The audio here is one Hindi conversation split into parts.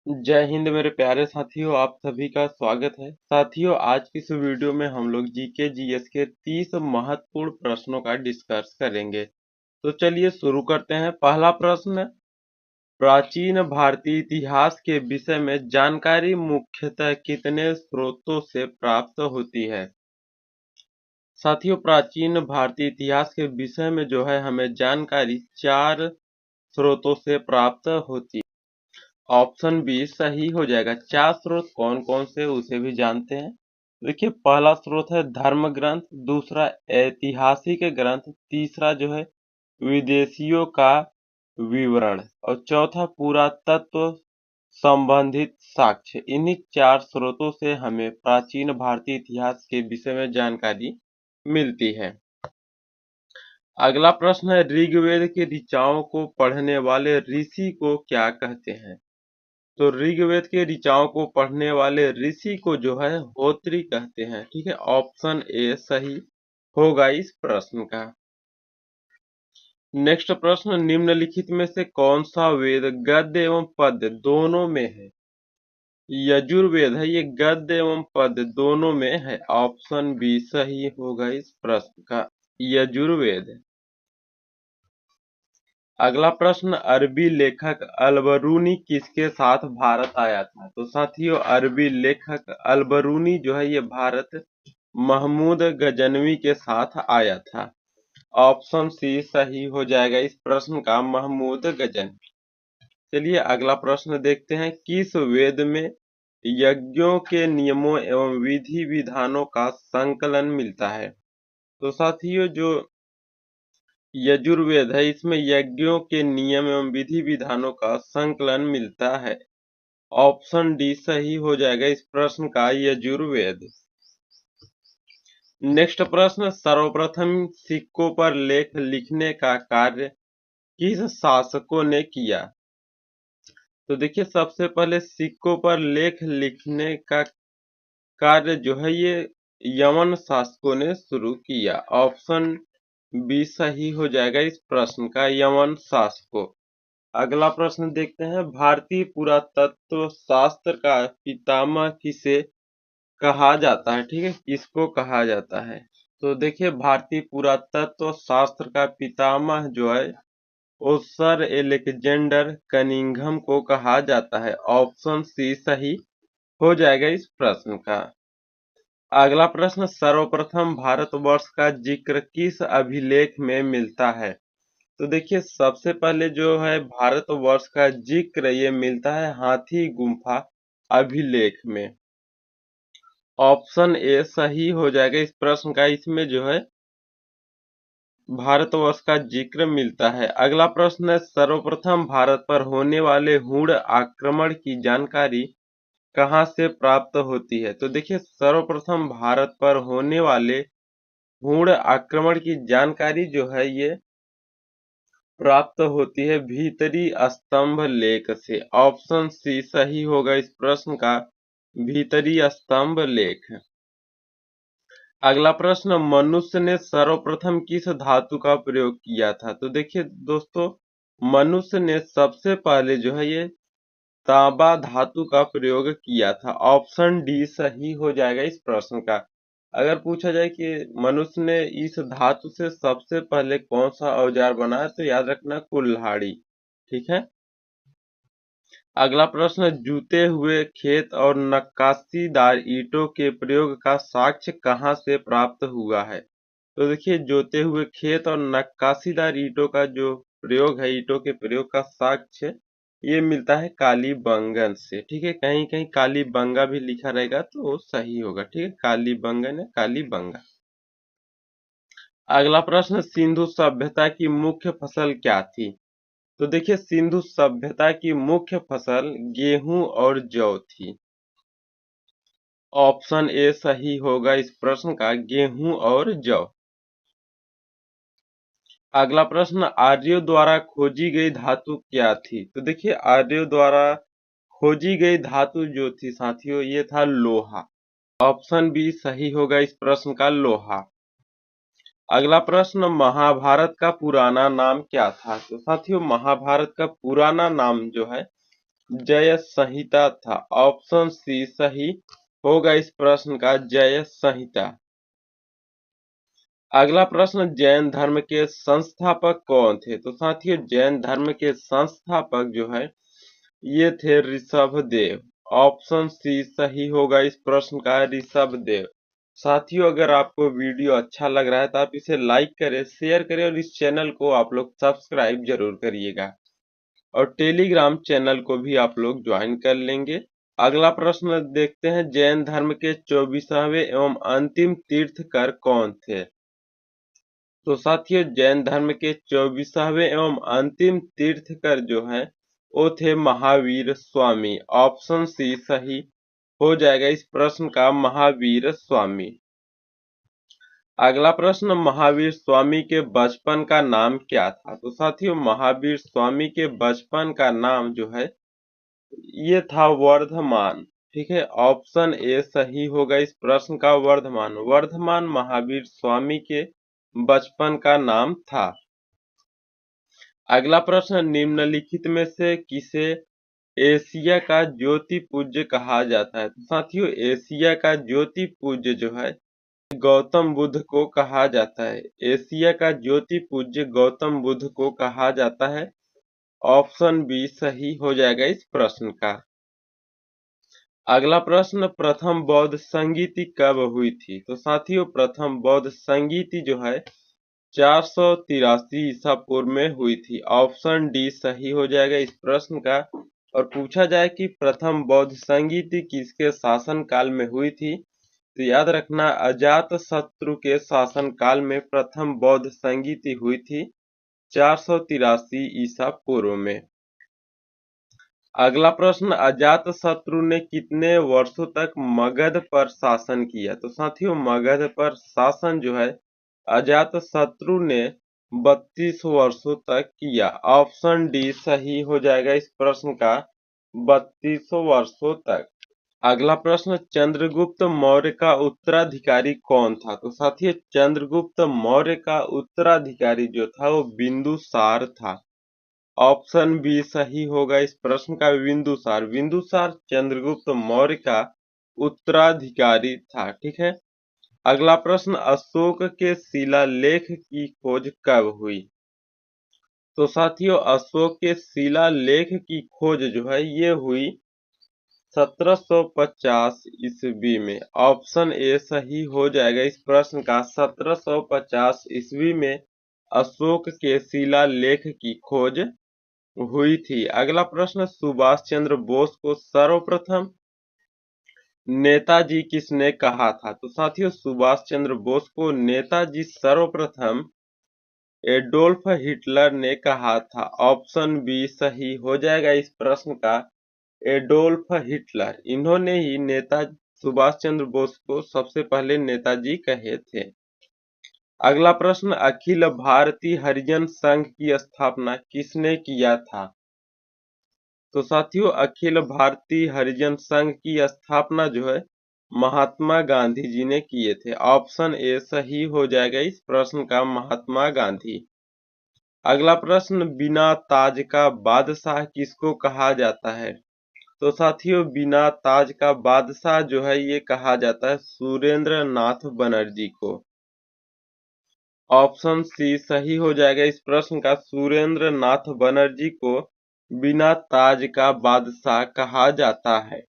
जय हिंद मेरे प्यारे साथियों, आप सभी का स्वागत है। साथियों, आज की इस वीडियो में हम लोग जीके जीएस के 30 महत्वपूर्ण प्रश्नों का डिस्कस करेंगे। तो चलिए शुरू करते हैं। पहला प्रश्न, प्राचीन भारतीय इतिहास के विषय में जानकारी मुख्यतः कितने स्रोतों से प्राप्त होती है? साथियों, प्राचीन भारतीय इतिहास के विषय में जो है हमें जानकारी 4 स्रोतों से प्राप्त होती है। ऑप्शन बी सही हो जाएगा। 4 स्रोत कौन कौन से उसे भी जानते हैं। देखिए, पहला स्रोत है धर्म ग्रंथ, दूसरा ऐतिहासिक ग्रंथ, तीसरा जो है विदेशियों का विवरण और चौथा पुरातत्व संबंधित साक्ष्य। इन्हीं 4 स्रोतों से हमें प्राचीन भारतीय इतिहास के विषय में जानकारी मिलती है। अगला प्रश्न है, ऋग्वेद के ऋचाओं को पढ़ने वाले ऋषि को क्या कहते हैं? तो ऋग्वेद के ऋचाओं को पढ़ने वाले ऋषि को जो है होत्री कहते हैं। ठीक है, ऑप्शन ए सही होगा इस प्रश्न का। नेक्स्ट प्रश्न, निम्नलिखित में से कौन सा वेद गद्य एवं पद्य दोनों में है? यजुर्वेद है, ये गद्य एवं पद्य दोनों में है। ऑप्शन बी सही होगा इस प्रश्न का, यजुर्वेद। अगला प्रश्न, अरबी लेखक अलबरूनी किसके साथ भारत आया था? तो साथियों, अरबी लेखक अलबरूनी जो है ये भारत महमूद गजनवी के साथ आया था। ऑप्शन सी सही हो जाएगा इस प्रश्न का, महमूद गजनवी। चलिए अगला प्रश्न देखते हैं, किस वेद में यज्ञों के नियमों एवं विधि विधानों का संकलन मिलता है? तो साथियों, जो यजुर्वेद है इसमें यज्ञों के नियम एवं विधि विधानों का संकलन मिलता है। ऑप्शन डी सही हो जाएगा इस प्रश्न का, यजुर्वेद। नेक्स्ट प्रश्न, सर्वप्रथम सिक्कों पर लेख लिखने का कार्य किस शासकों ने किया? तो देखिए, सबसे पहले सिक्कों पर लेख लिखने का कार्य जो है ये यवन शासकों ने शुरू किया। ऑप्शन बी सही हो जाएगा इस प्रश्न का, यवन शासकों। अगला प्रश्न देखते हैं, भारतीय पुरातत्व शास्त्र का पितामह किसे कहा जाता है? ठीक है, किसको कहा जाता है? तो देखिए, भारतीय पुरातत्व शास्त्र का पितामह जो है वो सर एलेक्जेंडर कनिंघम को कहा जाता है। ऑप्शन सी सही हो जाएगा इस प्रश्न का। अगला प्रश्न, सर्वप्रथम भारतवर्ष का जिक्र किस अभिलेख में मिलता है? तो देखिए, सबसे पहले जो है भारतवर्ष का जिक्र ये मिलता है हाथी गुम्फा अभिलेख में। ऑप्शन ए सही हो जाएगा इस प्रश्न का, इसमें जो है भारतवर्ष का जिक्र मिलता है। अगला प्रश्न है, सर्वप्रथम भारत पर होने वाले हुण आक्रमण की जानकारी कहाँ से प्राप्त होती है? तो देखिए, सर्वप्रथम भारत पर होने वाले हुण आक्रमण की जानकारी जो है ये प्राप्त होती है भीतरी स्तंभ लेख से। ऑप्शन सी सही होगा इस प्रश्न का, भीतरी स्तंभ लेख। अगला प्रश्न, मनुष्य ने सर्वप्रथम किस धातु का प्रयोग किया था? तो देखिए दोस्तों, मनुष्य ने सबसे पहले जो है ये तांबा धातु का प्रयोग किया था। ऑप्शन डी सही हो जाएगा इस प्रश्न का। अगर पूछा जाए कि मनुष्य ने इस धातु से सबसे पहले कौन सा औजार बनाया, तो याद रखना कुल्हाड़ी। ठीक है। अगला प्रश्न, जूते हुए खेत और नक्काशीदार ईंटों के प्रयोग का साक्ष्य कहाँ से प्राप्त हुआ है? तो देखिए, जोते हुए खेत और नक्काशीदार ईंटों का जो प्रयोग है, ईंटों के प्रयोग का साक्ष्य ये मिलता है कालीबंगन से। ठीक है, कहीं कहीं कालीबंगा भी लिखा रहेगा तो सही होगा। ठीक है, कालीबंगन है, कालीबंगा। अगला प्रश्न, सिंधु सभ्यता की मुख्य फसल क्या थी? तो देखिए, सिंधु सभ्यता की मुख्य फसल गेहूं और जौ थी। ऑप्शन ए सही होगा इस प्रश्न का, गेहूं और जौ। अगला प्रश्न, आर्यों द्वारा खोजी गई धातु क्या थी? तो देखिए, आर्यों द्वारा खोजी गई धातु जो थी साथियों ये था लोहा। ऑप्शन बी सही होगा इस प्रश्न का, लोहा। अगला प्रश्न, महाभारत का पुराना नाम क्या था? तो साथियों, महाभारत का पुराना नाम जो है जय संहिता था। ऑप्शन सी सही होगा इस प्रश्न का, जय संहिता। अगला प्रश्न, जैन धर्म के संस्थापक कौन थे? तो साथियों जैन धर्म के संस्थापक जो है ये थे ऋषभदेव। ऑप्शन सी सही होगा इस प्रश्न का, ऋषभदेव। साथियों अगर आपको वीडियो अच्छा लग रहा है तो आप इसे लाइक करें, शेयर करें और इस चैनल को आप लोग सब्सक्राइब जरूर करिएगा और टेलीग्राम चैनल को भी आप लोग ज्वाइन कर लेंगे। अगला प्रश्न देखते हैं, जैन धर्म के 24वें एवं अंतिम तीर्थकर कौन थे? तो साथियों जैन धर्म के 24वें एवं अंतिम तीर्थकर जो है वो थे महावीर स्वामी। ऑप्शन सी सही हो जाएगा इस प्रश्न का, महावीर स्वामी। अगला प्रश्न, महावीर स्वामी के बचपन का नाम क्या था? तो साथियों महावीर स्वामी के बचपन का नाम जो है ये था वर्धमान। ठीक है, ऑप्शन ए सही होगा इस प्रश्न का, वर्धमान। वर्धमान महावीर स्वामी के बचपन का नाम था। अगला प्रश्न, निम्नलिखित में से किसे एशिया का ज्योतिपुंज कहा जाता है? तो साथियों एशिया का ज्योतिपुंज जो है गौतम बुद्ध को कहा जाता है। एशिया का ज्योतिपुंज गौतम बुद्ध को कहा जाता है। ऑप्शन बी सही हो जाएगा इस प्रश्न का। अगला प्रश्न, प्रथम बौद्ध संगीति कब हुई थी? तो साथियों प्रथम बौद्ध संगीति जो है 483 ईसा पूर्व में हुई थी। ऑप्शन डी सही हो जाएगा इस प्रश्न का। और पूछा जाए कि प्रथम बौद्ध संगीति किसके शासन काल में हुई थी, तो याद रखना अजात शत्रु के शासन काल में प्रथम बौद्ध संगीति हुई थी 483 ईसा पूर्व में। अगला प्रश्न, अजात शत्रु ने कितने वर्षों तक मगध पर शासन किया? तो साथियों मगध पर शासन जो है अजात शत्रु ने 32 वर्षों तक किया। ऑप्शन डी सही हो जाएगा इस प्रश्न का, 32 वर्षों तक। अगला प्रश्न, चंद्रगुप्त मौर्य का उत्तराधिकारी कौन था? तो साथियों चंद्रगुप्त मौर्य का उत्तराधिकारी जो था वो बिंदुसार था। ऑप्शन बी सही होगा इस प्रश्न का, बिंदुसार। बिंदुसार चंद्रगुप्त मौर्य का उत्तराधिकारी था। ठीक है। अगला प्रश्न, अशोक के शिलालेख की खोज कब हुई? तो साथियों अशोक के शिलालेख की खोज जो है ये हुई 1750 ईस्वी में। ऑप्शन ए सही हो जाएगा इस प्रश्न का, 1750 ईस्वी में अशोक के शिलालेख की खोज हुई थी। अगला प्रश्न, सुभाष चंद्र बोस को सर्वप्रथम नेताजी किसने कहा था? तो साथियों सुभाष चंद्र बोस को नेताजी सर्वप्रथम एडोल्फ हिटलर ने कहा था। ऑप्शन बी सही हो जाएगा इस प्रश्न का, एडोल्फ हिटलर। इन्होंने ही नेता सुभाष चंद्र बोस को सबसे पहले नेताजी कहे थे। अगला प्रश्न, अखिल भारतीय हरिजन संघ की स्थापना किसने किया था? तो साथियों अखिल भारतीय हरिजन संघ की स्थापना जो है महात्मा गांधी जी ने किए थे। ऑप्शन ए सही हो जाएगा इस प्रश्न का, महात्मा गांधी। अगला प्रश्न, बिना ताज का बादशाह किसको कहा जाता है? तो साथियों बिना ताज का बादशाह जो है ये कहा जाता है सुरेंद्र नाथ बनर्जी को। ऑप्शन सी सही हो जाएगा इस प्रश्न का, सुरेंद्र नाथ बनर्जी को बिना ताज का बादशाह कहा जाता है।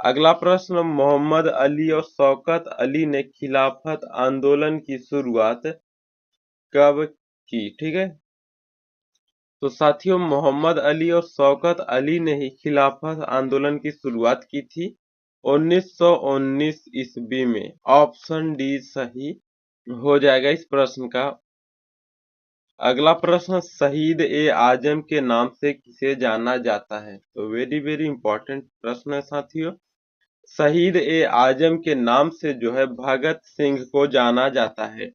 अगला प्रश्न, मोहम्मद अली और शौकत अली ने खिलाफत आंदोलन की शुरुआत कब की? ठीक है, तो साथियों मोहम्मद अली और शौकत अली ने ही खिलाफत आंदोलन की शुरुआत की थी 1919 ईस्वी में। ऑप्शन डी सही हो जाएगा इस प्रश्न का। अगला प्रश्न, शहीद ए आजम के नाम से किसे जाना जाता है? तो वेरी वेरी इंपॉर्टेंट प्रश्न है साथियों। शहीद ए आजम के नाम से जो है भगत सिंह को जाना जाता है।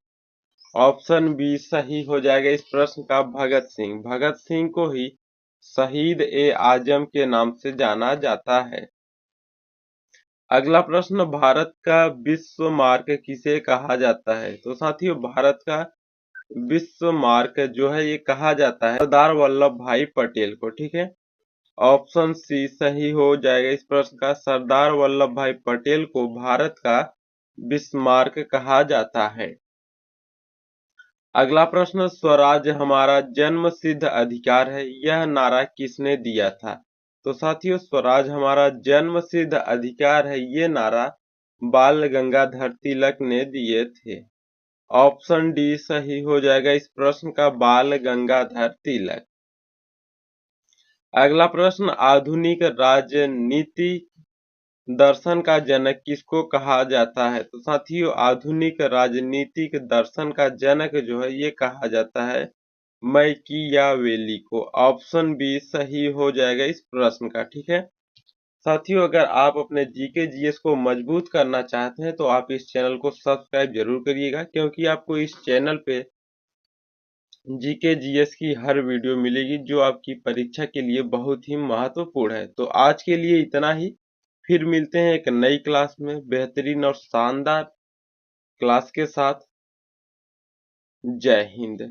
ऑप्शन बी सही हो जाएगा इस प्रश्न का, भगत सिंह। भगत सिंह को ही शहीद ए आजम के नाम से जाना जाता है। अगला प्रश्न, भारत का विश्व मार्ग किसे कहा जाता है? तो साथियों भारत का विश्व मार्ग जो है ये कहा जाता है सरदार वल्लभ भाई पटेल को। ठीक है, ऑप्शन सी सही हो जाएगा इस प्रश्न का। सरदार वल्लभ भाई पटेल को भारत का बिस्मार्क कहा जाता है। अगला प्रश्न, स्वराज हमारा जन्म सिद्ध अधिकार है, यह नारा किसने दिया था? तो साथियों, स्वराज हमारा जन्म सिद्ध अधिकार है, ये नारा बाल गंगाधर तिलक ने दिए थे। ऑप्शन डी सही हो जाएगा इस प्रश्न का, बाल गंगाधर तिलक। अगला प्रश्न, आधुनिक राजनीति दर्शन का जनक किसको कहा जाता है? तो साथियों, आधुनिक राजनीतिक दर्शन का जनक जो है ये कहा जाता है मैकियावेली को। ऑप्शन बी सही हो जाएगा इस प्रश्न का। ठीक है साथियों, अगर आप अपने जीके जीएस को मजबूत करना चाहते हैं तो आप इस चैनल को सब्सक्राइब जरूर करिएगा, क्योंकि आपको इस चैनल पे जीके जीएस की हर वीडियो मिलेगी जो आपकी परीक्षा के लिए बहुत ही महत्वपूर्ण है। तो आज के लिए इतना ही, फिर मिलते हैं एक नई क्लास में बेहतरीन और शानदार क्लास के साथ। जय हिंद।